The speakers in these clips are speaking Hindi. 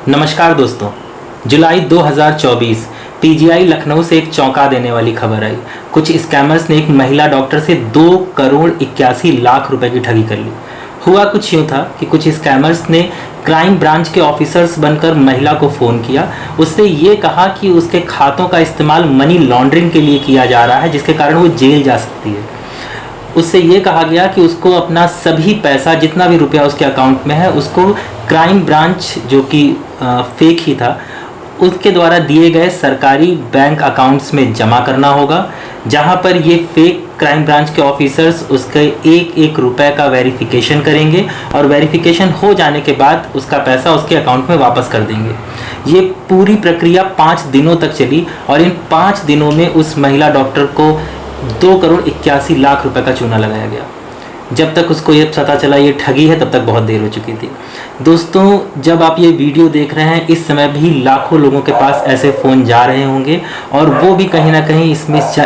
नमस्कार दोस्तों। जुलाई 2024 पीजीआई लखनऊ से एक चौंका देने वाली खबर आई। कुछ स्कैमर्स ने एक महिला डॉक्टर से 2 करोड़ 81 लाख रुपए की ठगी कर ली। हुआ कुछ यूँ था कि कुछ स्कैमर्स ने क्राइम ब्रांच के ऑफिसर्स बनकर महिला को फ़ोन किया। उससे ये कहा कि उसके खातों का इस्तेमाल मनी लॉन्ड्रिंग के लिए किया जा रहा है, जिसके कारण वो जेल जा सकती है। उससे ये कहा गया कि उसको अपना सभी पैसा, जितना भी रुपया उसके अकाउंट में है, उसको क्राइम ब्रांच, जो कि फेक ही था, उसके द्वारा दिए गए सरकारी बैंक अकाउंट्स में जमा करना होगा, जहां पर ये फेक क्राइम ब्रांच के ऑफिसर्स उसके एक एक रुपए का वेरिफिकेशन करेंगे और वेरिफिकेशन हो जाने के बाद उसका पैसा उसके अकाउंट में वापस कर देंगे। ये पूरी प्रक्रिया 5 दिनों तक चली और इन 5 दिनों में उस महिला डॉक्टर को 2 करोड़ 81 लाख रुपए का चूना लगाया गया। जब तक उसको ये पता चला ये ठगी है, तब तक बहुत देर हो चुकी थी। दोस्तों, जब आप ये वीडियो देख रहे हैं, इस समय भी लाखों लोगों के पास ऐसे फ़ोन जा रहे होंगे और वो भी कहीं ना कहीं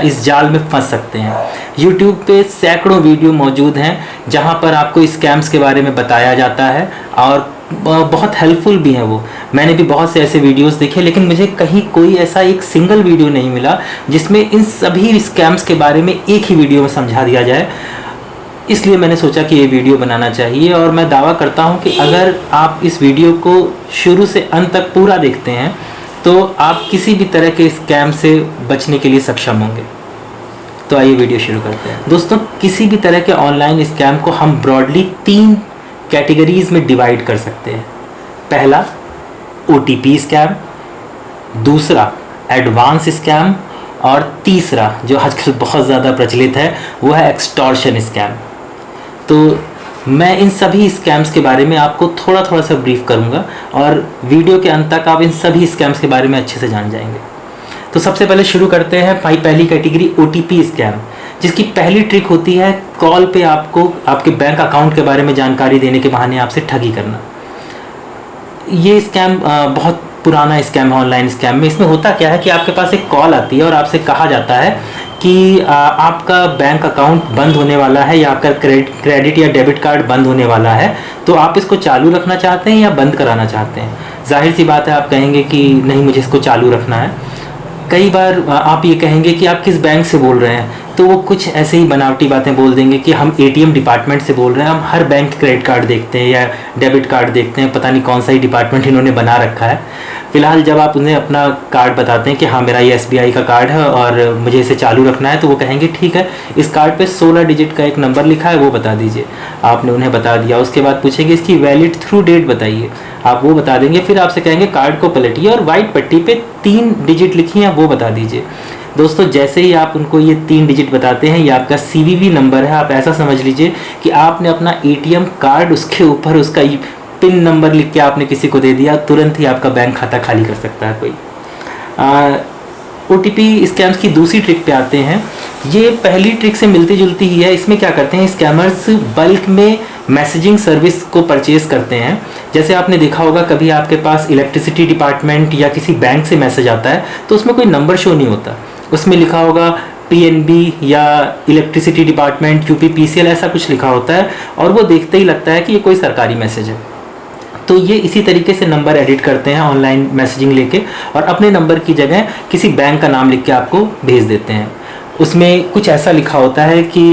इस जाल में फंस सकते हैं। यूट्यूब पे सैकड़ों वीडियो मौजूद हैं जहां पर आपको स्कैम्स के बारे में बताया जाता है और बहुत हेल्पफुल भी हैं वो। मैंने भी बहुत से ऐसे वीडियोस देखे, लेकिन मुझे कहीं कोई ऐसा एक सिंगल वीडियो नहीं मिला जिसमें इन सभी स्कैम्स के बारे में एक ही वीडियो में समझा दिया जाए। इसलिए मैंने सोचा कि ये वीडियो बनाना चाहिए और मैं दावा करता हूँ कि अगर आप इस वीडियो को शुरू से अंत तक पूरा देखते हैं तो आप किसी भी तरह के स्कैम से बचने के लिए सक्षम होंगे। तो आइए वीडियो शुरू करते हैं। दोस्तों, किसी भी तरह के ऑनलाइन स्कैम को हम ब्रॉडली 3 कैटेगरीज में डिवाइड कर सकते हैं। पहला, OTP स्कैम, दूसरा एडवांस स्कैम और तीसरा, जो आजकल बहुत ज़्यादा प्रचलित है, वो है एक्सटॉर्शन स्कैम। तो मैं इन सभी स्कैम्स के बारे में आपको थोड़ा थोड़ा सा ब्रीफ करूंगा और वीडियो के अंत तक आप इन सभी स्कैम्स के बारे में अच्छे से जान जाएंगे। तो सबसे पहले शुरू करते हैं पहली कैटेगरी, OTP स्कैम, जिसकी पहली ट्रिक होती है कॉल पे आपको आपके बैंक अकाउंट के बारे में जानकारी देने के बहाने आपसे ठगी करना। ये स्कैम बहुत पुराना स्कैम है ऑनलाइन स्कैम में। इसमें होता क्या है कि आपके पास एक कॉल आती है और आपसे कहा जाता है कि आपका बैंक अकाउंट बंद होने वाला है या आपका क्रेडिट या डेबिट कार्ड बंद होने वाला है, तो आप इसको चालू रखना चाहते हैं या बंद कराना चाहते हैं। जाहिर सी बात है, आप कहेंगे कि नहीं, मुझे इसको चालू रखना है। कई बार आप ये कहेंगे कि आप किस बैंक से बोल रहे हैं, तो वो कुछ ऐसे ही बनावटी बातें बोल देंगे कि हम ATM डिपार्टमेंट से बोल रहे हैं, हम हर बैंक क्रेडिट कार्ड देखते हैं या डेबिट कार्ड देखते हैं, पता नहीं कौन सा ही डिपार्टमेंट इन्होंने बना रखा है। फिलहाल जब आप उन्हें अपना कार्ड बताते हैं कि हाँ, मेरा ये SBI का कार्ड है और मुझे इसे चालू रखना है, तो वो कहेंगे ठीक है, इस कार्ड पे 16 डिजिट का एक नंबर लिखा है, वो बता दीजिए। आपने उन्हें बता दिया। उसके बाद पूछेंगे इसकी वैलिड थ्रू डेट बताइए, आप वो बता देंगे। फिर आपसे कहेंगे कार्ड को पलटिए और वाइट पट्टी पे 3 डिजिट लिखी हैं, वो बता दीजिए। दोस्तों, जैसे ही आप उनको ये 3 डिजिट बताते हैं, ये आपका CVV नंबर है। आप ऐसा समझ लीजिए कि आपने अपना ATM कार्ड, उसके ऊपर उसका पिन नंबर लिख के आपने किसी को दे दिया, तुरंत ही आपका बैंक खाता खाली कर सकता है कोई। OTP स्कैम्स की दूसरी ट्रिक पे आते हैं। ये पहली ट्रिक से मिलती जुलती ही है। इसमें क्या करते हैं स्कैमर्स, बल्क में मैसेजिंग सर्विस को परचेज करते हैं। जैसे आपने देखा होगा, कभी आपके पास इलेक्ट्रिसिटी डिपार्टमेंट या किसी बैंक से मैसेज आता है तो उसमें कोई नंबर शो नहीं होता, उसमें लिखा होगा PNB या इलेक्ट्रिसिटी डिपार्टमेंट UPPCL, ऐसा कुछ लिखा होता है और वो देखते ही लगता है कि ये कोई सरकारी मैसेज है। तो ये इसी तरीके से नंबर एडिट करते हैं ऑनलाइन मैसेजिंग लेके और अपने नंबर की जगह किसी बैंक का नाम लिख के आपको भेज देते हैं। उसमें कुछ ऐसा लिखा होता है कि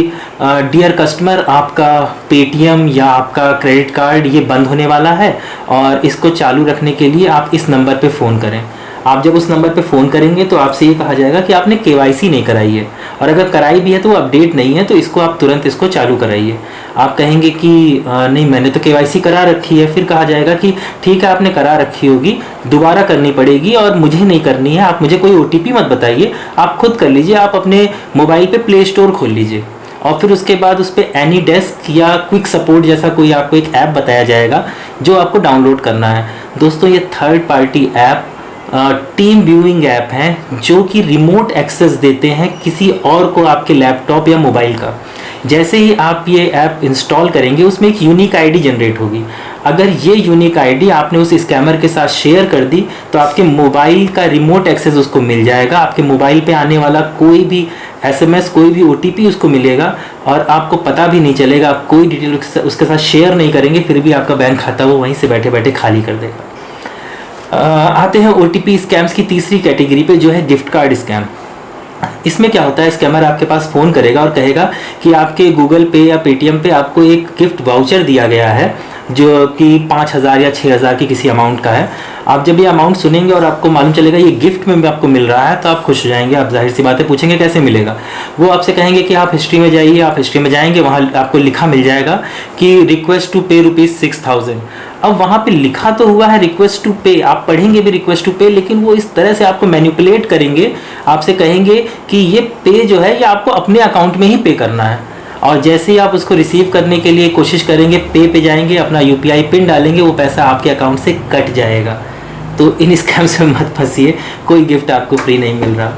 डियर कस्टमर, आपका पेटीएम या आपका क्रेडिट कार्ड ये बंद होने वाला है और इसको चालू रखने के लिए आप इस नंबर पे फ़ोन करें। आप जब उस नंबर पे फ़ोन करेंगे तो आपसे ये कहा जाएगा कि आपने KYC नहीं कराई है, और अगर कराई भी है तो वो अपडेट नहीं है, तो इसको आप तुरंत इसको चालू कराइए। आप कहेंगे कि नहीं, मैंने तो KYC करा रखी है। फिर कहा जाएगा कि ठीक है, आपने करा रखी होगी, दोबारा करनी पड़ेगी और मुझे नहीं करनी है, आप मुझे कोई OTP मत बताइए, आप खुद कर लीजिए। आप अपने मोबाइल पे प्ले स्टोर खोल लीजिए और फिर उसके बाद उस पर AnyDesk या क्विक सपोर्ट जैसा कोई आपको एक ऐप बताया जाएगा जो आपको डाउनलोड करना है। दोस्तों, ये third party app team viewing app हैं जो कि रिमोट एक्सेस देते हैं किसी और को आपके लैपटॉप या मोबाइल का। जैसे ही आप ये ऐप इंस्टॉल करेंगे, उसमें एक यूनिक आईडी जनरेट होगी। अगर ये यूनिक आईडी आपने उस स्कैमर के साथ शेयर कर दी तो आपके मोबाइल का रिमोट एक्सेस उसको मिल जाएगा। आपके मोबाइल पे आने वाला कोई भी SMS, कोई भी OTP उसको मिलेगा और आपको पता भी नहीं चलेगा। आप कोई डिटेल उसके साथ शेयर नहीं करेंगे, फिर भी आपका बैंक खाता वो वहीं से बैठे बैठे खाली कर देगा। आते हैं OTP स्कैम्स की तीसरी कैटेगरी पे, जो है गिफ्ट कार्ड स्कैम। इसमें क्या होता है, स्कैमर आपके पास फ़ोन करेगा और कहेगा कि आपके गूगल पे या पेटीएम पे आपको एक गिफ्ट वाउचर दिया गया है जो कि 5,000 या 6,000 की किसी अमाउंट का है। आप जब ये अमाउंट सुनेंगे और आपको मालूम चलेगा ये गिफ्ट में भी आपको मिल रहा है, तो आप खुश हो जाएंगे। आप जाहिर सी बात है पूछेंगे कैसे मिलेगा। वो आपसे कहेंगे कि आप हिस्ट्री में जाइए। आप हिस्ट्री में जाएंगे, वहाँ आपको लिखा मिल जाएगा कि रिक्वेस्ट टू पे ₹6,000। अब वहाँ पे लिखा तो हुआ है रिक्वेस्ट टू पे, आप पढ़ेंगे भी रिक्वेस्ट टू पे, लेकिन वो इस तरह से आपको मैनिपुलेट करेंगे, आपसे कहेंगे कि ये पे जो है ये आपको अपने अकाउंट में ही पे करना है। और जैसे ही आप उसको रिसीव करने के लिए कोशिश करेंगे, पे जाएंगे, अपना UPI पिन डालेंगे, वो पैसा आपके अकाउंट से कट जाएगा। तो इन स्कैम्स में मत फंसिए, कोई गिफ्ट आपको फ्री नहीं मिल रहा।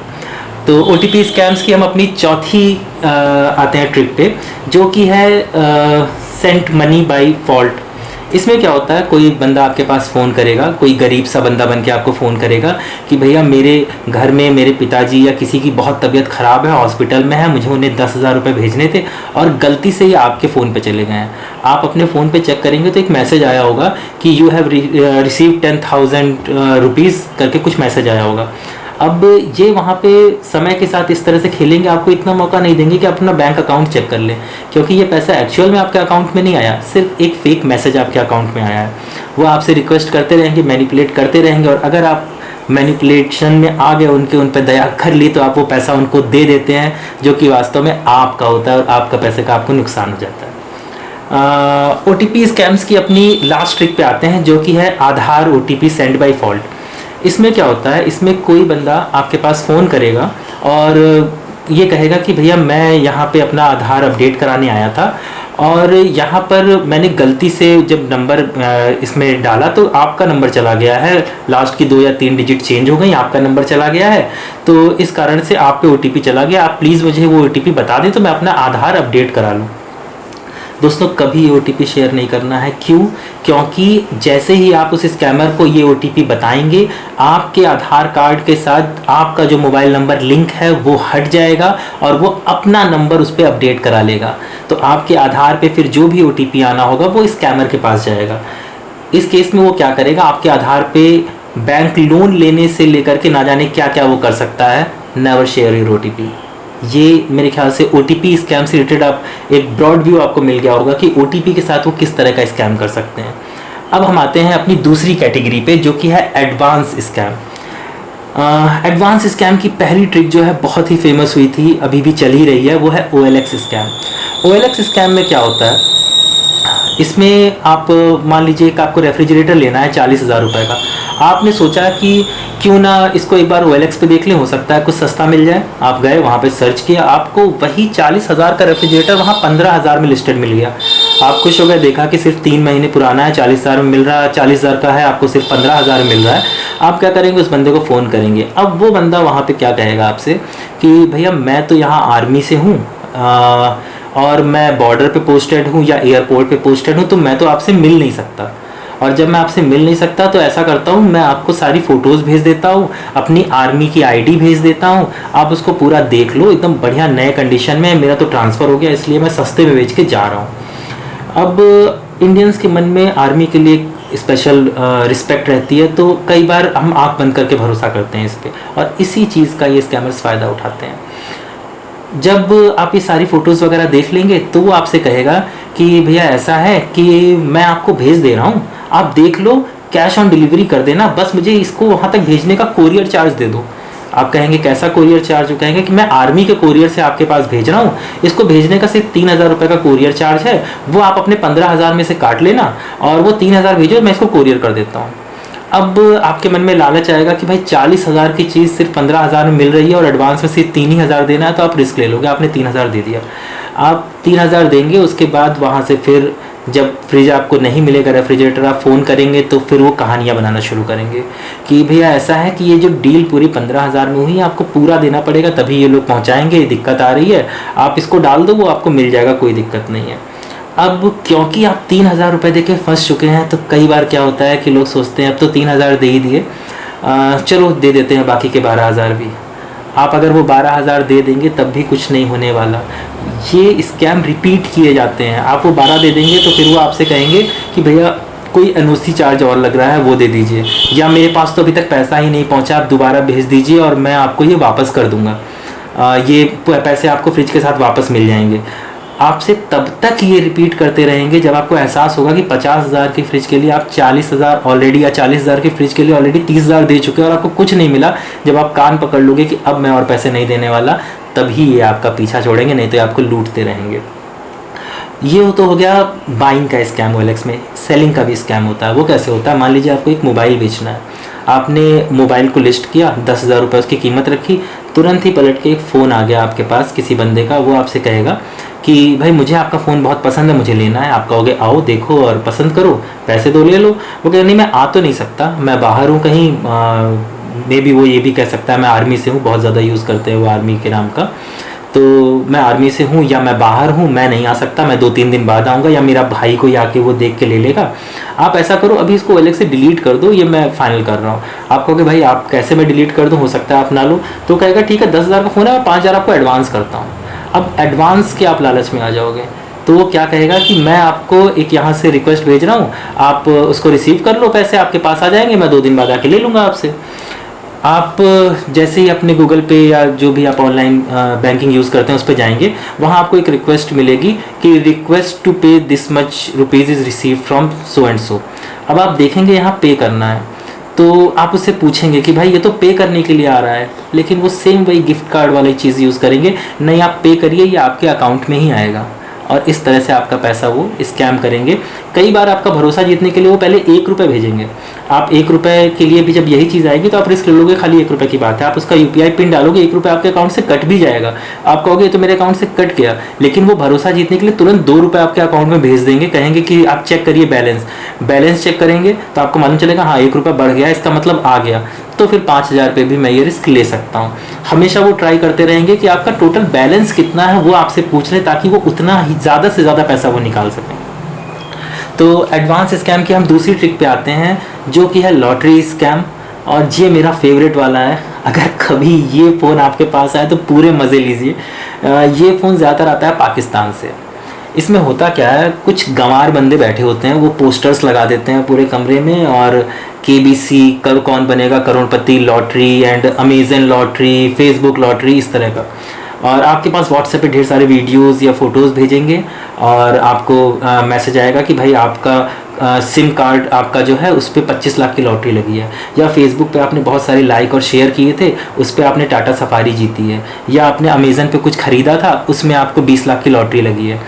तो OTP स्कैम्स की हम अपनी चौथी आते हैं ट्रिक पे, जो कि है सेंट मनी बाय फॉल्ट। इसमें क्या होता है, कोई बंदा आपके पास फ़ोन करेगा, कोई गरीब सा बंदा बन के आपको फ़ोन करेगा कि भैया मेरे घर में मेरे पिताजी या किसी की बहुत तबीयत ख़राब है, हॉस्पिटल में है, मुझे उन्हें 10,000 रुपये भेजने थे और गलती से ही आपके फ़ोन पे चले गए हैं। आप अपने फ़ोन पे चेक करेंगे तो एक मैसेज आया होगा कि यू हैव रिसीव 10,000 रुपीज़ करके कुछ मैसेज आया होगा। अब ये वहाँ पे समय के साथ इस तरह से खेलेंगे, आपको इतना मौका नहीं देंगे कि अपना बैंक अकाउंट चेक कर लें, क्योंकि ये पैसा एक्चुअल में आपके अकाउंट में नहीं आया, सिर्फ एक फेक मैसेज आपके अकाउंट में आया है। वो आपसे रिक्वेस्ट करते रहेंगे, मैनिपुलेट करते रहेंगे, और अगर आप मैनिपुलेशन में आ गए, उन पर दया कर ली, तो आप वो पैसा उनको दे देते हैं, जो कि वास्तव में आपका होता है और आपका पैसे का आपको नुकसान हो जाता है। OTP स्कैम्स की अपनी लास्ट ट्रिक पे आते हैं, जो कि है आधार OTP सेंड बाय फॉल्ट। इसमें क्या होता है, इसमें कोई बंदा आपके पास फ़ोन करेगा और ये कहेगा कि भैया मैं यहाँ पे अपना आधार अपडेट कराने आया था और यहाँ पर मैंने गलती से जब नंबर इसमें डाला तो आपका नंबर चला गया है, लास्ट की 2 या 3 डिजिट चेंज हो गई, आपका नंबर चला गया है, तो इस कारण से आप पे OTP चला गया, आप प्लीज़ मुझे वो OTP बता दें तो मैं अपना आधार अपडेट करा लूँ। दोस्तों, कभी OTP शेयर नहीं करना है। क्यों? क्योंकि जैसे ही आप उस स्कैमर को ये OTP बताएंगे, आपके आधार कार्ड के साथ आपका जो मोबाइल नंबर लिंक है वो हट जाएगा और वो अपना नंबर उस पर अपडेट करा लेगा। तो आपके आधार पे फिर जो भी OTP आना होगा वो स्कैमर के पास जाएगा। इस केस में वो क्या करेगा, आपके आधार पे बैंक लोन लेने से लेकर के ना जाने क्या क्या वो कर सकता है। Never share your OTP। ये मेरे ख्याल से OTP स्कैम से रिलेटेड आप एक ब्रॉड व्यू आपको मिल गया होगा कि OTP के साथ वो किस तरह का स्कैम कर सकते हैं। अब हम आते हैं अपनी दूसरी कैटेगरी पे, जो कि है एडवांस स्कैम। एडवांस स्कैम की पहली ट्रिक जो है बहुत ही फेमस हुई थी, अभी भी चल ही रही है, वो है OLX स्कैम। OLX स्कैम में क्या होता है, इसमें आप मान लीजिए कि आपको रेफ्रिजरेटर लेना है 40,000 रुपये का। आपने सोचा कि क्यों ना इसको एक बार OLX पे देख लें, हो सकता है कुछ सस्ता मिल जाए। आप गए वहाँ पे सर्च किया, आपको वही 40,000 का रेफ्रिजरेटर वहाँ 15,000 में लिस्टेड मिल गया। आप खुश हो गए, देखा कि सिर्फ 3 महीने पुराना है, 40,000 में मिल रहा है, 40,000 का है, आपको सिर्फ 15,000 में मिल रहा है। आप क्या करेंगे, उस बंदे को फ़ोन करेंगे। अब वो बंदा वहाँ पर क्या कहेगा आपसे कि भैया मैं तो यहाँ आर्मी से हूँ और मैं बॉर्डर पे पोस्टेड हूँ या एयरपोर्ट पे पोस्टेड हूँ, तो मैं तो आपसे मिल नहीं सकता। और जब मैं आपसे मिल नहीं सकता तो ऐसा करता हूँ, मैं आपको सारी फ़ोटोज़ भेज देता हूँ, अपनी आर्मी की ID भेज देता हूँ, आप उसको पूरा देख लो, एकदम बढ़िया नए कंडीशन में। मेरा तो ट्रांसफ़र हो गया, इसलिए मैं सस्ते में बेच के जा रहा हूँ। अब इंडियंस के मन में आर्मी के लिए स्पेशल रिस्पेक्ट रहती है, तो कई बार हम आँख बंद करके भरोसा करते हैं इस पर, और इसी चीज़ का ये स्कैमर्स फ़ायदा उठाते हैं। जब आप ये सारी फ़ोटोज़ वगैरह देख लेंगे तो वो आपसे कहेगा कि भैया ऐसा है कि मैं आपको भेज दे रहा हूँ, आप देख लो, कैश ऑन डिलीवरी कर देना, बस मुझे इसको वहाँ तक भेजने का कोरियर चार्ज दे दो। आप कहेंगे कैसा कोरियर चार्ज? वो कहेंगे कि मैं आर्मी के कोरियर से आपके पास भेज रहा हूँ, इसको भेजने का सिर्फ 3,000 रुपये का कोरियर चार्ज है, वो आप अपने 15,000 में से काट लेना और वो 3,000 भेजो, मैं इसको कोरियर कर देता हूँ। अब आपके मन में लालच आएगा कि भाई 40,000 की चीज़ सिर्फ 15,000 में मिल रही है और एडवांस में सिर्फ 3,000 देना है, तो आप रिस्क ले लोगे। आपने 3,000 दे दिया, आप 3,000 देंगे, उसके बाद वहाँ से फिर जब फ्रिज आपको नहीं मिलेगा, रेफ्रिजरेटर, आप फ़ोन करेंगे तो फिर वो कहानियाँ बनाना शुरू करेंगे कि भैया ऐसा है कि ये जो डील पूरी 15,000 में हुई है, आपको पूरा देना पड़ेगा तभी ये लोग पहुँचाएंगे, दिक्कत आ रही है, आप इसको डाल दो, वो आपको मिल जाएगा, कोई दिक्कत नहीं है। अब क्योंकि आप 3,000 रुपये दे के फंस चुके हैं, तो कई बार क्या होता है कि लोग सोचते हैं अब तो 3,000 दे ही दिए, चलो दे देते हैं बाकी के 12,000 भी। आप अगर वो 12,000 दे देंगे तब भी कुछ नहीं होने वाला। ये स्कैम रिपीट किए जाते हैं। आप वो 12 दे देंगे तो फिर वो आपसे कहेंगे कि भैया कोई एनओसी चार्ज और लग रहा है वो दे दीजिए, या मेरे पास तो अभी तक पैसा ही नहीं पहुंचा, आप दोबारा भेज दीजिए और मैं आपको ये वापस कर दूंगा, ये पैसे आपको फ्रिज के साथ वापस मिल जाएंगे। आपसे तब तक ये रिपीट करते रहेंगे जब आपको एहसास होगा कि 50,000 की फ्रिज के लिए आप 40,000 ऑलरेडी, या 40,000 की फ्रिज के लिए ऑलरेडी 30,000 दे चुके हैं और आपको कुछ नहीं मिला। जब आप कान पकड़ लोगे कि अब मैं और पैसे नहीं देने वाला, तभी ये आपका पीछा छोड़ेंगे, नहीं तो ये आपको लूटते रहेंगे। ये तो हो गया बाइंग का स्कैम। OLX में सेलिंग का भी स्कैम होता है। वो कैसे होता है? मान लीजिए आपको एक मोबाइल बेचना है, आपने मोबाइल को लिस्ट किया, 10,000 रुपये उसकी कीमत रखी, तुरंत ही पलट के एक फ़ोन आ गया आपके पास किसी बंदे का, वो आपसे कहेगा कि भाई मुझे आपका फ़ोन बहुत पसंद है, मुझे लेना है। आप कहोगे आओ देखो और पसंद करो, पैसे तो ले लो। वो कहे नहीं मैं आ तो नहीं सकता, मैं बाहर हूँ कहीं, मे बी वो ये भी कह सकता है मैं आर्मी से हूँ, बहुत ज़्यादा यूज़ करते हैं वो आर्मी के नाम का, तो मैं आर्मी से हूँ या मैं बाहर हूँ, मैं नहीं आ सकता, मैं 2-3 दिन बाद आऊँगा, या मेरा भाई कोई आके वो देख के ले लेगा। आप ऐसा करो अभी इसको OLX से डिलीट कर दो, ये मैं फाइनल कर रहा हूँ। आप कहोगे भाई आप कैसे मैं डिलीट कर दूँ, हो सकता है आप ना लो, तो कहेगा ठीक है 10,000 का फ़ोन है, मैं 5,000 आपको एडवांस करता हूँ। अब एडवांस के आप लालच में आ जाओगे, तो वो क्या कहेगा कि मैं आपको एक यहाँ से रिक्वेस्ट भेज रहा हूँ, आप उसको रिसीव कर लो, पैसे आपके पास आ जाएंगे, मैं 2 दिन बाद आके ले लूँगा आपसे। आप जैसे ही अपने गूगल पे या जो भी आप ऑनलाइन बैंकिंग यूज़ करते हैं उस पर जाएंगे, वहाँ आपको एक रिक्वेस्ट मिलेगी कि रिक्वेस्ट टू पे this much rupees is receive from so and so. अब आप देखेंगे यहाँ पे करना है, तो आप उससे पूछेंगे कि भाई ये तो पे करने के लिए आ रहा है, लेकिन वो सेम वही गिफ्ट कार्ड वाली चीज़ यूज़ करेंगे, नहीं आप पे करिए, ये आपके अकाउंट में ही आएगा, और इस तरह से आपका पैसा वो स्कैम करेंगे। कई बार आपका भरोसा जीतने के लिए वो पहले 1 रुपये भेजेंगे। आप 1 रुपये के लिए भी जब यही चीज़ आएगी तो आप रिस्क ले लोगे, खाली 1 रुपये की बात है, आप उसका UPI पिन डालोगे, 1 रुपये आपके अकाउंट से कट भी जाएगा। आप कहोगे तो मेरे अकाउंट से कट गया, लेकिन वो भरोसा जीतने के लिए तुरंत 2 रुपये आपके अकाउंट में भेज देंगे, कहेंगे कि आप चेक करिए बैलेंस चेक करेंगे तो आपको मालूम चलेगा हाँ 1 रुपये बढ़ गया, इसका मतलब आ गया, तो फिर 5,000 रुपये भी मैं ये रिस्क ले सकता हूँ। हमेशा वो ट्राई करते रहेंगे कि आपका टोटल बैलेंस कितना है वो आपसे पूछ लें, ताकि वो उतना ही ज़्यादा से ज़्यादा पैसा वो निकाल सकें। तो एडवांस स्कैम की हम दूसरी ट्रिक पे आते हैं, जो कि है लॉटरी स्कैम, और ये मेरा फेवरेट वाला है। अगर कभी ये फ़ोन आपके पास आए तो पूरे मज़े लीजिए। ये फ़ोन ज़्यादातर आता है पाकिस्तान से। इसमें होता क्या है, कुछ गंवार बंदे बैठे होते हैं, वो पोस्टर्स लगा देते हैं पूरे कमरे में, और KBC Kaun Banega Crorepati lottery and Amazon lottery, Facebook lottery, इस तरह का, और आपके पास व्हाट्सएप पे ढेर सारे वीडियोस या फ़ोटोज़ भेजेंगे, और आपको मैसेज आएगा कि भाई आपका सिम कार्ड आपका जो है उस पर 25 लाख की लॉटरी लगी है, या फेसबुक पे आपने बहुत सारे लाइक और शेयर किए थे, उस पर आपने टाटा सफारी जीती है, या आपने अमेज़न पे कुछ ख़रीदा था उसमें आपको 20 लाख की लॉटरी लगी है।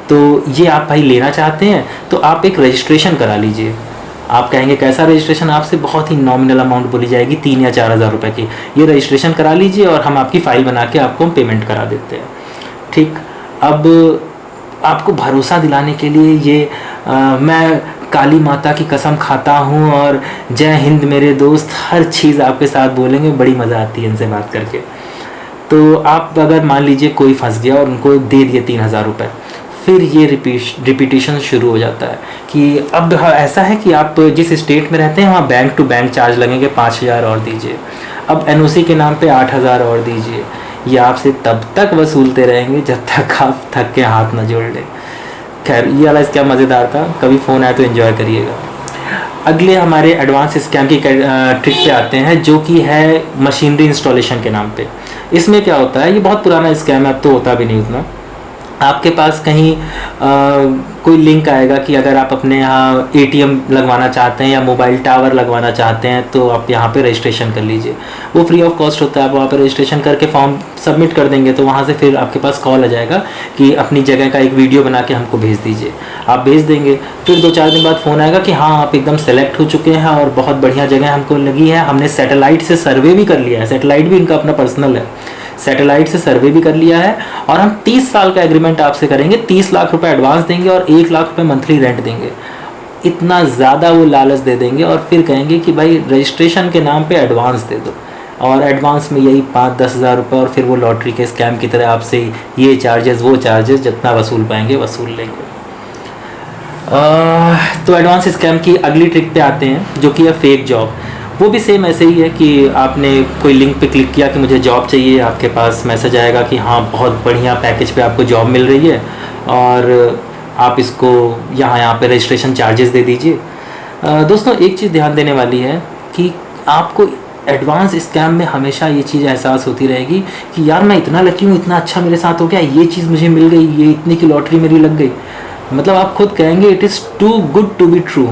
तो ये आप भाई लेना चाहते हैं तो आप एक रजिस्ट्रेशन करा लीजिए। आप कहेंगे कैसा रजिस्ट्रेशन, आपसे बहुत ही नॉमिनल अमाउंट बोली जाएगी, 3 या 4,000 रुपये की। ये रजिस्ट्रेशन करा लीजिए और हम आपकी फ़ाइल बना के आपको हम पेमेंट करा देते हैं। ठीक, अब आपको भरोसा दिलाने के लिए ये मैं काली माता की कसम खाता हूँ और जय हिंद मेरे दोस्त, हर चीज़ आपके साथ बोलेंगे, बड़ी मज़ा आती है इनसे बात करके। तो आप अगर मान लीजिए कोई फंस गया और उनको दे दिए 3,000 रुपये, फिर ये रिपीटिशन शुरू हो जाता है कि अब ऐसा है कि आप जिस स्टेट में रहते हैं वहाँ बैंक टू बैंक चार्ज लगेंगे, 5,000 और दीजिए, अब NOC के नाम पे 8,000 और दीजिए। ये आपसे तब तक वसूलते रहेंगे जब तक आप थक के हाथ न जोड़ लें। खैर ये वाला स्कैम मज़ेदार था, कभी फ़ोन आए तो एंजॉय करिएगा। अगले हमारे एडवांस स्कैम की ट्रिक पे आते हैं, जो कि है मशीनरी इंस्टॉलेशन के नाम पे। इसमें क्या होता है, ये बहुत पुराना स्कैम है, अब तो होता भी नहीं उतना। आपके पास कहीं कोई लिंक आएगा कि अगर आप अपने यहाँ ATM लगवाना चाहते हैं या मोबाइल टावर लगवाना चाहते हैं तो आप यहाँ पे रजिस्ट्रेशन कर लीजिए। वो फ्री ऑफ कॉस्ट होता है, आप वहाँ पे रजिस्ट्रेशन करके फॉर्म सबमिट कर देंगे तो वहाँ से फिर आपके पास कॉल आ जाएगा कि अपनी जगह का एक वीडियो बना के हमको भेज दीजिए। आप भेज देंगे, फिर 2-4 दिन बाद फ़ोन आएगा कि हाँ आप एकदम सेलेक्ट हो चुके हैं और बहुत बढ़िया जगह हमको लगी है, हमने सैटेलाइट से सर्वे भी कर लिया है, सैटेलाइट भी इनका अपना पर्सनल है, सैटेलाइट से सर्वे भी कर लिया है, और हम 30 साल का एग्रीमेंट आपसे करेंगे, 30 लाख रुपए एडवांस देंगे और 1 लाख रुपए मंथली रेंट देंगे। इतना ज़्यादा वो लालच दे देंगे और फिर कहेंगे कि भाई रजिस्ट्रेशन के नाम पे एडवांस दे दो, और एडवांस में यही 5-10 हज़ार रुपये, और फिर वो लॉटरी के स्कैम की तरह आपसे ये चार्जेस वो चार्जेस जितना वसूल पाएंगे वसूल लेंगे। तो एडवांस स्कैम की अगली ट्रिक पे आते हैं, जो कि है फेक जॉब। वो भी सेम ऐसे ही है कि आपने कोई लिंक पे क्लिक किया कि मुझे जॉब चाहिए, आपके पास मैसेज आएगा कि हाँ बहुत बढ़िया पैकेज पे आपको जॉब मिल रही है और आप इसको यहाँ पे रजिस्ट्रेशन चार्जेस दे दीजिए। दोस्तों एक चीज़ ध्यान देने वाली है कि आपको एडवांस स्कैम में हमेशा ये चीज़ एहसास होती रहेगी कि यार मैं इतना लकी हूँ, इतना अच्छा मेरे साथ हो गया, ये चीज़ मुझे मिल गई, ये इतनी की लॉटरी मेरी लग गई। मतलब आप खुद कहेंगे it is too good to be true.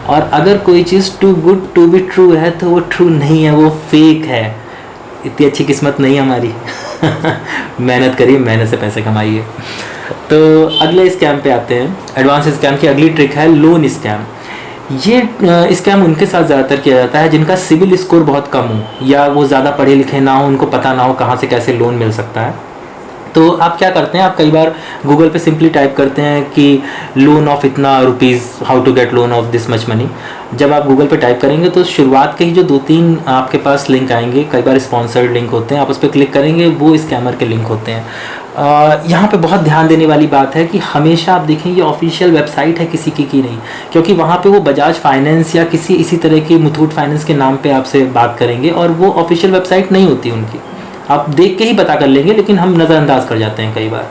और अगर कोई चीज़ too good to be true है तो वो ट्रू नहीं है, वो फेक है। इतनी अच्छी किस्मत नहीं हमारी। मेहनत करिए, मेहनत से पैसे कमाइए। तो अगले स्कैम पे आते हैं। एडवांस स्कैम की अगली ट्रिक है लोन स्कैम। ये स्कैम उनके साथ ज़्यादातर किया जाता है जिनका सिविल स्कोर बहुत कम हो या वो ज़्यादा पढ़े लिखे ना हो, उनको पता ना हो कहाँ से कैसे लोन मिल सकता है। तो आप क्या करते हैं, आप कई बार गूगल पे सिंपली टाइप करते हैं कि लोन ऑफ इतना rupees, how to get loan of this much money. जब आप गूगल पे टाइप करेंगे तो शुरुआत के ही जो 2-3 आपके पास लिंक आएंगे, कई बार स्पॉन्सर्ड लिंक होते हैं, आप उस पर क्लिक करेंगे, वो स्कैमर के लिंक होते हैं। यहाँ पे बहुत ध्यान देने वाली बात है कि हमेशा आप देखें ये ऑफिशियल वेबसाइट है किसी की नहीं, क्योंकि वहाँ पे वो बजाज फाइनेंस या किसी इसी तरह की मुथूट फाइनेंस के नाम पे आपसे बात करेंगे और वो ऑफिशियल वेबसाइट नहीं होती उनकी। आप देख के ही पता कर लेंगे, लेकिन हम नज़रअंदाज कर जाते हैं कई बार।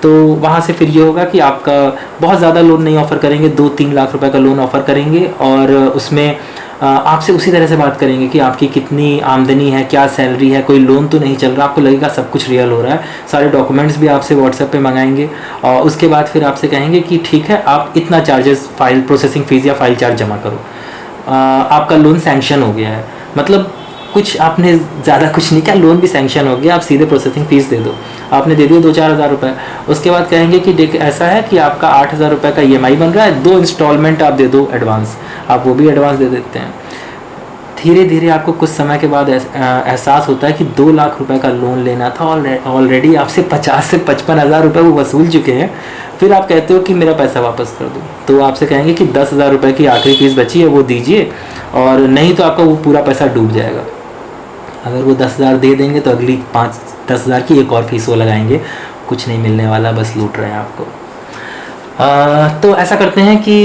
तो वहाँ से फिर ये होगा कि आपका बहुत ज़्यादा लोन नहीं ऑफ़र करेंगे, 2-3 लाख रुपए का लोन ऑफ़र करेंगे और उसमें आपसे उसी तरह से बात करेंगे कि आपकी कितनी आमदनी है, क्या सैलरी है, कोई लोन तो नहीं चल रहा। आपको लगेगा सब कुछ रियल हो रहा है। सारे डॉक्यूमेंट्स भी आपसे व्हाट्सएप पे मंगाएंगे और उसके बाद फिर आपसे कहेंगे कि ठीक है आप इतना चार्जेस, फाइल प्रोसेसिंग फ़ीस या फाइल चार्ज जमा करो, आपका लोन सैंक्शन हो गया है। मतलब कुछ आपने ज़्यादा कुछ नहीं किया, लोन भी सैंक्शन हो गया, आप सीधे प्रोसेसिंग फ़ीस दे दो। आपने दे दिए 2-4 हज़ार रुपये। उसके बाद कहेंगे कि देख ऐसा है कि आपका 8,000 रुपये का EMI बन रहा है, 2 इंस्टॉलमेंट आप दे दो एडवांस। आप वो भी एडवांस दे देते हैं। धीरे धीरे आपको कुछ समय के बाद एहसास होता है कि 2 लाख रुपए का लोन लेना था और ऑलरेडी आपसे 50 से 55 हज़ार रुपये वो वसूल चुके हैं। फिर आप कहते हो कि मेरा पैसा वापस कर दो, तो आपसे कहेंगे कि 10,000 रुपये की आखिरी फीस बची है वो दीजिए, और नहीं तो आपका वो पूरा पैसा डूब जाएगा। अगर वो 10,000 दे देंगे तो अगली 5-10 हज़ार की एक और फीस वो लगाएंगे। कुछ नहीं मिलने वाला, बस लूट रहे हैं आपको। तो ऐसा करते हैं कि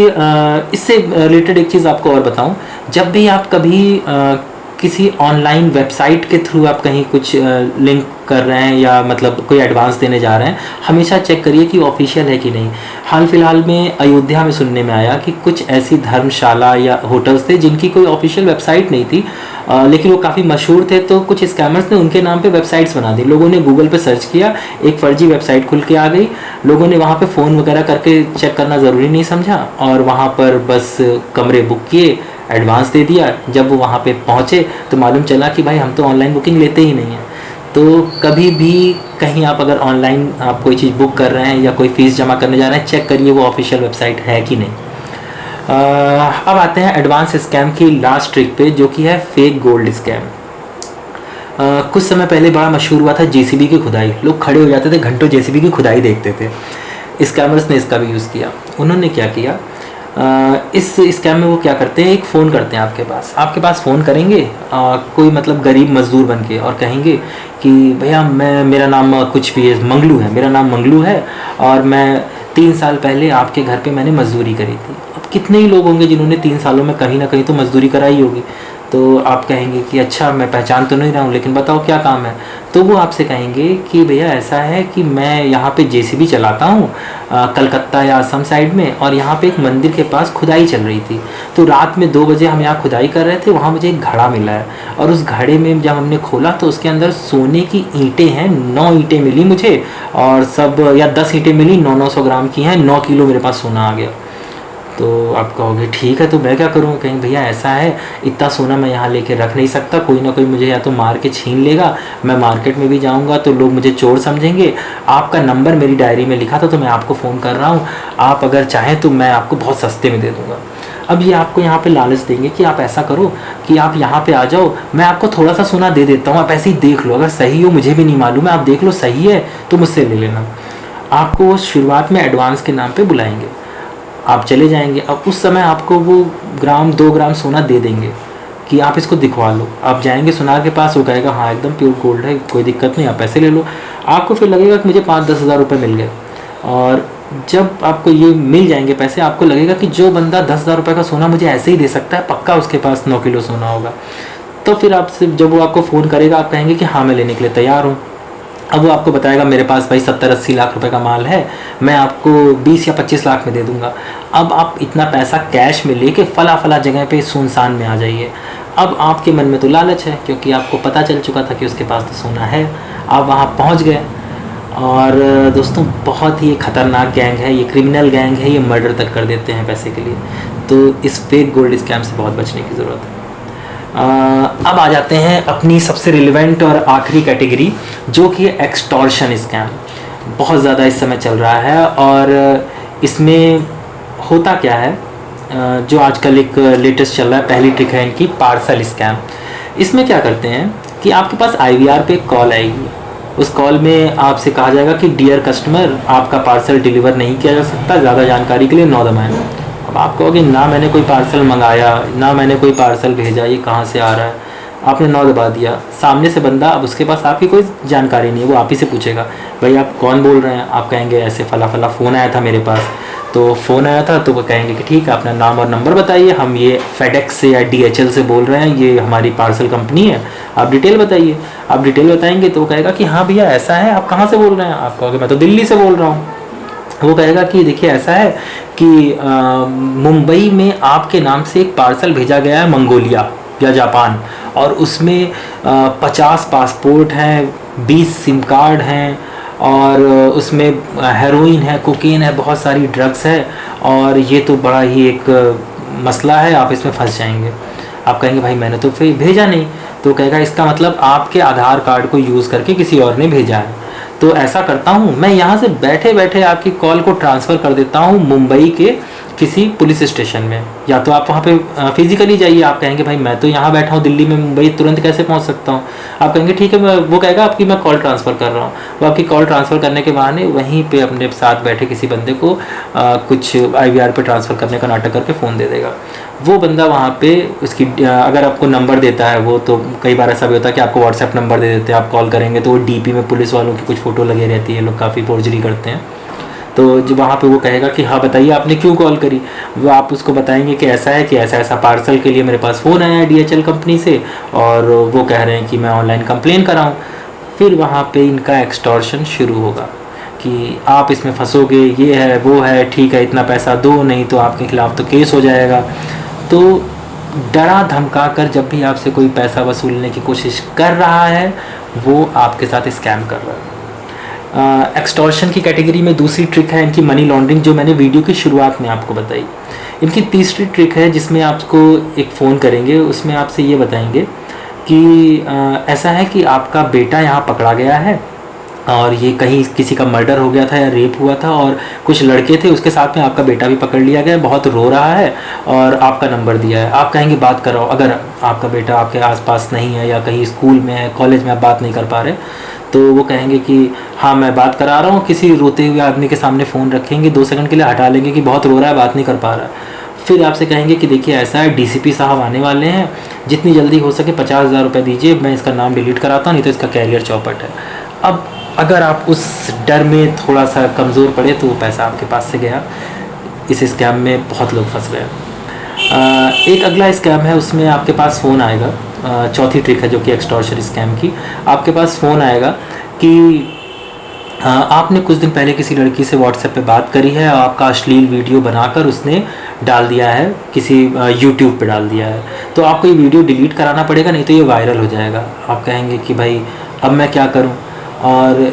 इससे रिलेटेड एक चीज़ आपको और बताऊं। जब भी आप कभी किसी ऑनलाइन वेबसाइट के थ्रू आप कहीं कुछ लिंक कर रहे हैं या मतलब कोई एडवांस देने जा रहे हैं, हमेशा चेक करिए कि ऑफिशियल है कि नहीं। हाल फिलहाल में अयोध्या में सुनने में आया कि कुछ ऐसी धर्मशाला या होटल्स थे जिनकी कोई ऑफिशियल वेबसाइट नहीं थी, लेकिन वो काफ़ी मशहूर थे। तो कुछ स्कैमर्स ने उनके नाम पे वेबसाइट्स बना दी। लोगों ने गूगल पे सर्च किया, एक फर्जी वेबसाइट खुल के आ गई। लोगों ने वहाँ पे फ़ोन वगैरह करके चेक करना ज़रूरी नहीं समझा और वहाँ पर बस कमरे बुक किए, एडवांस दे दिया। जब वो वहाँ पे पहुँचे तो मालूम चला कि भाई हम तो ऑनलाइन बुकिंग लेते ही नहीं हैं। तो कभी भी कहीं आप अगर ऑनलाइन आप कोई चीज़ बुक कर रहे हैं या कोई फ़ीस जमा करने जा रहे हैं, चेक करिए वो ऑफिशियल वेबसाइट है कि नहीं। अब आते हैं एडवांस स्कैम की लास्ट ट्रिक पे, जो कि है फेक गोल्ड स्कैम। कुछ समय पहले बड़ा मशहूर हुआ था JCB की खुदाई। लोग खड़े हो जाते थे, घंटों JCB की खुदाई देखते थे। स्कैमर्स ने इसका भी यूज़ किया। उन्होंने क्या किया, इस स्कैम में वो क्या करते हैं, एक फ़ोन करते हैं आपके पास फ़ोन करेंगे कोई मतलब गरीब मजदूर बन के और कहेंगे कि भैया मेरा नाम कुछ भी है, मंगलू है, मेरा नाम मंगलू है और मैं 3 साल पहले आपके घर पे मैंने मजदूरी करी थी। अब कितने ही लोग होंगे जिन्होंने 3 सालों में कहीं ना कहीं तो मजदूरी कराई होगी। तो आप कहेंगे कि अच्छा मैं पहचान तो नहीं रहा हूँ, लेकिन बताओ क्या काम है। तो वो आपसे कहेंगे कि भैया ऐसा है कि मैं यहाँ पे JCB चलाता हूँ कलकत्ता या असम साइड में, और यहाँ पे एक मंदिर के पास खुदाई चल रही थी। तो रात में 2 बजे हम यहाँ खुदाई कर रहे थे, वहाँ मुझे एक घड़ा मिला है और उस घड़े में जब हमने खोला तो उसके अंदर सोने की ईंटें हैं। 9 ईंटें मिली मुझे और सब या 10 ईंटें मिली, 900 ग्राम की हैं। 9 किलो मेरे पास सोना आ गया। तो आप कहोगे ठीक है तो मैं क्या करूँ। कहीं भैया ऐसा है, इतना सोना मैं यहाँ लेके रख नहीं सकता, कोई ना कोई मुझे या तो मार के छीन लेगा, मैं मार्केट में भी जाऊँगा तो लोग मुझे चोर समझेंगे। आपका नंबर मेरी डायरी में लिखा था तो मैं आपको फ़ोन कर रहा हूँ, आप अगर चाहें तो मैं आपको बहुत सस्ते में दे दूँगा। अब ये आपको यहाँ पे लालच देंगे कि आप ऐसा करो कि आप यहाँ पे आ जाओ, मैं आपको थोड़ा सा सोना दे देता हूँ, आप ऐसे ही देख लो, अगर सही हो मुझे भी नहीं मालूम है, आप देख लो सही है तो मुझसे ले लेना। आपको वो शुरुआत में एडवांस के नाम पे बुलाएंगे, आप चले जाएंगे। अब उस समय आपको वो 2 ग्राम सोना दे देंगे कि आप इसको दिखवा लो। आप जाएंगे सुनार के पास, वो कहेगा हाँ एकदम प्योर गोल्ड है, कोई दिक्कत नहीं, आप पैसे ले लो। आपको फिर लगेगा कि मुझे 5-10 हज़ार रुपये मिल गए। और जब आपको ये मिल जाएंगे पैसे, आपको लगेगा कि जो बंदा 10 हज़ार रुपये का सोना मुझे ऐसे ही दे सकता है, पक्का उसके पास 9 किलो सोना होगा। तो फिर आपसे जब वो आपको फ़ोन करेगा, आप कहेंगे कि हाँ मैं लेने के लिए तैयार हूँ। अब वो आपको बताएगा मेरे पास भाई 70-80 लाख रुपए का माल है, मैं आपको 20 या 25 लाख में दे दूंगा। अब आप इतना पैसा कैश में लेके फला फला जगह पे सुनसान में आ जाइए। अब आपके मन में तो लालच है, क्योंकि आपको पता चल चुका था कि उसके पास तो सोना है। आप वहाँ पहुँच गए, और दोस्तों बहुत ही ख़तरनाक गैंग है ये, क्रिमिनल गैंग है ये, मर्डर तक कर देते हैं पैसे के लिए। तो इस फेक गोल्ड स्कैम से बहुत बचने की ज़रूरत है। अब आ जाते हैं अपनी सबसे रिलेवेंट और आखिरी कैटेगरी, जो कि एक्सटॉर्शन स्कैम। बहुत ज़्यादा इस समय चल रहा है, और इसमें होता क्या है, जो आजकल एक लेटेस्ट चल रहा है, पहली ट्रिक है इनकी पार्सल स्कैम। इसमें क्या करते हैं कि आपके पास IVR पे एक कॉल आएगी। उस कॉल में आपसे कहा जाएगा कि डियर कस्टमर, आपका पार्सल डिलीवर नहीं किया जा सकता, ज़्यादा जानकारी के लिए 9 दबाएं। अब आप कहोगे ना मैंने कोई पार्सल मंगाया, ना मैंने कोई पार्सल भेजा, ये कहाँ से आ रहा है। आपने 9 दबा दिया, सामने से बंदा, अब उसके पास आपकी कोई जानकारी नहीं है, वो आप ही से पूछेगा भाई आप कौन बोल रहे हैं। आप कहेंगे ऐसे फला फला फ़ोन आया था मेरे पास। तो फ़ोन आया था तो वो कहेंगे कि ठीक है, अपना नाम और नंबर बताइए, हम ये फेडेक्स से या DHL से बोल रहे हैं, ये हमारी पार्सल कंपनी है, आप डिटेल बताइए। आप डिटेल बताएंगे तो वो कहेगा कि हाँ भैया ऐसा है, आप कहाँ से बोल रहे हैं। आप कहोगे मैं तो दिल्ली से बोल रहा हूँ। वो कहेगा कि देखिए ऐसा है कि मुंबई में आपके नाम से एक पार्सल भेजा गया है मंगोलिया या जापान, और उसमें 50 पासपोर्ट हैं, 20 सिम कार्ड हैं, और उसमें हेरोइन है, कोकेन है, बहुत सारी ड्रग्स है, और ये तो बड़ा ही एक मसला है, आप इसमें फंस जाएंगे। आप कहेंगे भाई मैंने तो फिर भेजा नहीं। तो कहेगा इसका मतलब आपके आधार कार्ड को यूज़ करके किसी और ने भेजा है। तो ऐसा करता हूँ मैं, यहाँ से बैठे बैठे आपकी कॉल को ट्रांसफ़र कर देता हूँ मुंबई के किसी पुलिस स्टेशन में, या तो आप वहाँ पे फिजिकली जाइए। आप कहेंगे भाई मैं तो यहाँ बैठा हूँ दिल्ली में, मुंबई तुरंत कैसे पहुँच सकता हूँ। आप कहेंगे ठीक है, वो कहेगा आपकी मैं कॉल ट्रांसफ़र कर रहा हूँ। वो आपकी कॉल ट्रांसफ़र करने के बहाने वहीं पे अपने साथ बैठे किसी बंदे को कुछ IVR पे ट्रांसफ़र करने का नाटक करके फ़ोन दे देगा। वो बंदा वहाँ पे उसकी अगर आपको नंबर देता है वो, तो कई बार ऐसा भी होता है कि आपको WhatsApp नंबर दे देते हैं, आप कॉल करेंगे तो वो DP में पुलिस वालों की कुछ फ़ोटो लगे रहती है, लोग काफ़ी फोर्जरी करते हैं। तो जो वहाँ पे वो कहेगा कि हाँ बताइए आपने क्यों कॉल करी। वो आप उसको बताएंगे कि ऐसा है कि ऐसा ऐसा पार्सल के लिए मेरे पास फ़ोन आया है DHL कंपनी से, और वो कह रहे हैं कि मैं ऑनलाइन कंप्लेन कराऊँ। फिर वहाँ पे इनका एक्सटॉर्शन शुरू होगा कि आप इसमें फंसोगे, ये है वो है, ठीक है इतना पैसा दो, नहीं तो आपके खिलाफ़ तो केस हो जाएगा। तो डरा धमका कर जब भी आपसे कोई पैसा वसूलने की कोशिश कर रहा है, वो आपके साथ स्कैम कर रहा है। एक्सटॉर्शन की कैटेगरी में दूसरी ट्रिक है इनकी मनी लॉन्ड्रिंग, जो मैंने वीडियो की शुरुआत में आपको बताई। इनकी तीसरी ट्रिक है जिसमें आपको एक फ़ोन करेंगे, उसमें आपसे ये बताएंगे कि ऐसा है कि आपका बेटा यहाँ पकड़ा गया है, और ये कहीं किसी का मर्डर हो गया था या रेप हुआ था, और कुछ लड़के थे उसके साथ में, आपका बेटा भी पकड़ लिया गया, बहुत रो रहा है, और आपका नंबर दिया है। आप कहेंगे बात कराओ। अगर आपका बेटा आपके आसपास नहीं है, या कहीं स्कूल में है, कॉलेज में आप बात नहीं कर पा रहे, तो वो कहेंगे कि हाँ मैं बात करा रहा हूँ। किसी रोते हुए आदमी के सामने फ़ोन रखेंगे, 2 सेकंड के लिए हटा लेंगे कि बहुत रो रहा है, बात नहीं कर पा रहा है। फिर आपसे कहेंगे कि देखिए ऐसा है, DCP साहब आने वाले हैं, जितनी जल्दी हो सके 50,000 रुपये दीजिए, मैं इसका नाम डिलीट कराता हूँ, नहीं तो इसका कैरियर चौपट है। अब अगर आप उस डर में थोड़ा सा कमज़ोर पड़े तो वो पैसा आपके पास से गया। इस स्कैम में बहुत लोग फंस गए। एक अगला स्कैम है, उसमें आपके पास फ़ोन आएगा। चौथी ट्रिक है जो कि एक्सटॉर्शन स्कैम की। आपके पास फ़ोन आएगा कि आपने कुछ दिन पहले किसी लड़की से WhatsApp पे बात करी है, और आपका अश्लील वीडियो बनाकर उसने डाल दिया है, किसी YouTube पे डाल दिया है। तो आपको ये वीडियो डिलीट कराना पड़ेगा, नहीं तो ये वायरल हो जाएगा। आप कहेंगे कि भाई अब मैं क्या करूं, और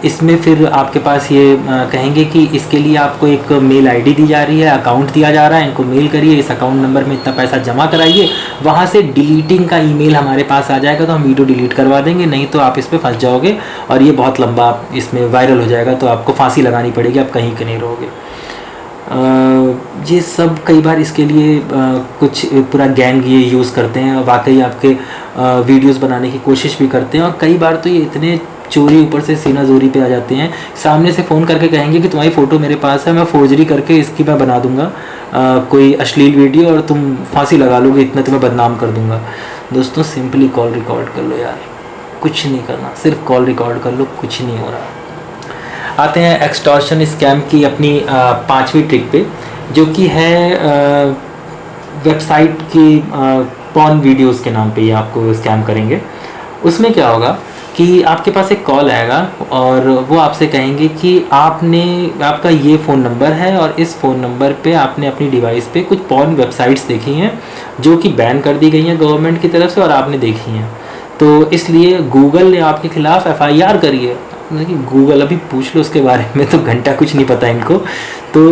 इसमें फिर आपके पास ये कहेंगे कि इसके लिए आपको एक मेल ID दी जा रही है, अकाउंट दिया जा रहा है, इनको मेल करिए, इस अकाउंट नंबर में इतना पैसा जमा कराइए, वहाँ से डिलीटिंग का ईमेल हमारे पास आ जाएगा तो हम वीडियो डिलीट करवा देंगे, नहीं तो आप इस पर फंस जाओगे और ये बहुत लंबा इसमें वायरल हो जाएगा, तो आपको फांसी लगानी पड़ेगी, आप कहीं के नहीं रहोगे। ये सब कई बार इसके लिए कुछ पूरा गैंग ये यूज़ करते हैं, वाकई आपके वीडियोस बनाने की कोशिश भी करते हैं, और कई बार तो ये इतने चोरी ऊपर से सीना जोरी पे आ जाते हैं, सामने से फ़ोन करके कहेंगे कि तुम्हारी फ़ोटो मेरे पास है, मैं फोर्जरी करके इसकी मैं बना दूंगा कोई अश्लील वीडियो, और तुम फांसी लगा लोगे, इतना तुम्हें बदनाम कर दूंगा। दोस्तों सिंपली कॉल रिकॉर्ड कर लो यार, कुछ नहीं करना, सिर्फ कॉल रिकॉर्ड कर लो, कुछ नहीं हो रहा। आते हैं एक्सटॉर्शन स्कैम की अपनी 5वीं ट्रिक पे, जो कि है वेबसाइट की पॉर्न वीडियोस के नाम पे ये आपको स्कैम करेंगे। उसमें क्या होगा कि आपके पास एक कॉल आएगा और वो आपसे कहेंगे कि आपका ये फ़ोन नंबर है और इस फ़ोन नंबर पे आपने अपनी डिवाइस पे कुछ पॉर्न वेबसाइट्स देखी हैं जो कि बैन कर दी गई हैं गवर्नमेंट की तरफ से और आपने देखी हैं, तो इसलिए गूगल ने आपके खिलाफ़ FIR करी है। गूगल अभी पूछ लो उसके बारे में तो घंटा कुछ नहीं पता इनको। तो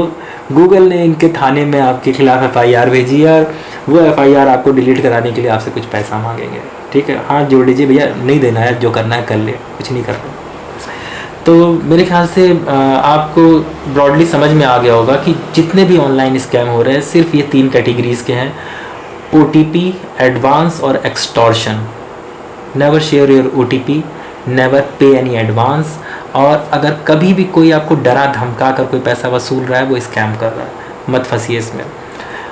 गूगल ने इनके थाने में आपके खिलाफ़ FIR भेजी है और वो FIR आपको डिलीट कराने के लिए आपसे कुछ पैसा मांगेंगे। ठीक है, हाथ जोड़ लीजिए भैया, नहीं देना है, जो करना है कर ले, कुछ नहीं करना। तो मेरे ख्याल से आपको ब्रॉडली समझ में आ गया होगा कि जितने भी ऑनलाइन स्कैम हो रहे हैं सिर्फ ये 3 कैटेगरीज़ के हैं: OTP, एडवांस और extortion. Never share your OTP, never पे एनी एडवांस। और अगर कभी भी कोई आपको डरा धमका कर कोई पैसा वसूल रहा है, वो स्कैम कर रहा है, मत फंसिए इसमें।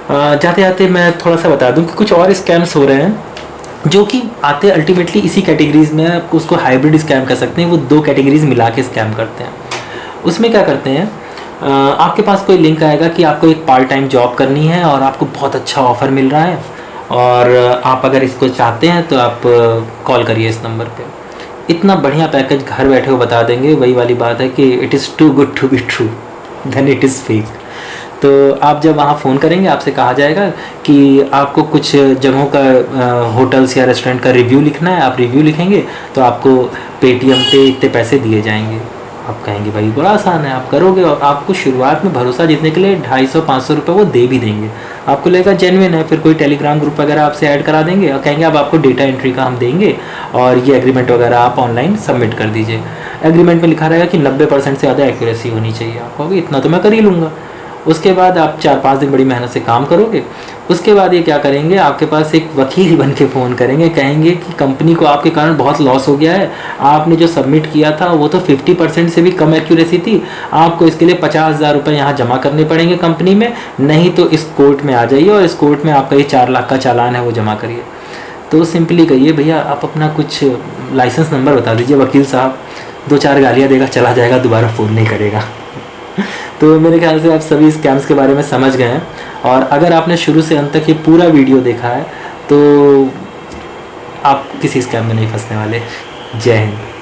जाते जाते मैं थोड़ा सा बता दूं कि कुछ और स्कैम्स हो रहे हैं जो कि आते अल्टीमेटली इसी कैटेगरीज़ में, उसको हाइब्रिड स्कैम कर सकते हैं। वो 2 कैटेगरीज़ मिला के स्कैम करते हैं। उसमें क्या करते हैं, आपके पास कोई लिंक आएगा कि आपको एक पार्ट टाइम जॉब करनी है और आपको बहुत अच्छा ऑफ़र मिल रहा है और आप अगर इसको चाहते हैं तो आप कॉल करिए इस नंबर पे। इतना बढ़िया पैकेज घर बैठे वो बता देंगे। वही वाली बात है कि it is too good to be true then it is fake. तो आप जब वहाँ फ़ोन करेंगे आपसे कहा जाएगा कि आपको कुछ जगहों का होटल्स या रेस्टोरेंट का रिव्यू लिखना है। आप रिव्यू लिखेंगे तो आपको पेटीएम पे इतने पैसे दिए जाएंगे। आप कहेंगे भाई बड़ा आसान है, आप करोगे और आपको शुरुआत में भरोसा जीतने के लिए 250-500 रुपये वो दे भी देंगे। आपको लगेगा जेन्युइन है, फिर कोई टेलीग्राम ग्रुप वगैरह आपसे ऐड करा देंगे और कहेंगे अब आपको डेटा एंट्री का हम देंगे और ये एग्रीमेंट वगैरह आप ऑनलाइन सबमिट कर दीजिए। एग्रीमेंट में लिखा रहेगा कि 90% से ज़्यादा एक्यूरेसी होनी चाहिए। आप कहोगे इतना तो मैं कर ही लूँगा। उसके बाद आप 4-5 दिन बड़ी मेहनत से काम करोगे। उसके बाद ये क्या करेंगे, आपके पास एक वकील बन के फ़ोन करेंगे, कहेंगे कि कंपनी को आपके कारण बहुत लॉस हो गया है, आपने जो सबमिट किया था वो तो 50% से भी कम एक्यूरेसी थी, आपको इसके लिए 50,000 रुपये यहाँ जमा करने पड़ेंगे कंपनी में, नहीं तो इस कोर्ट में आ जाइए और इस कोर्ट में आपका ये 4 लाख का चालान है वो जमा करिए। तो सिंपली कहिए भैया आप अपना कुछ लाइसेंस नंबर बता दीजिए, वकील साहब 2-4 गालियाँ देगा, चला जाएगा, दोबारा फ़ोन नहीं करेगा। तो मेरे ख्याल से आप सभी स्कैम्स के बारे में समझ गए हैं और अगर आपने शुरू से अंत तक ये पूरा वीडियो देखा है तो आप किसी स्कैम में नहीं फंसने वाले। जय हिंद।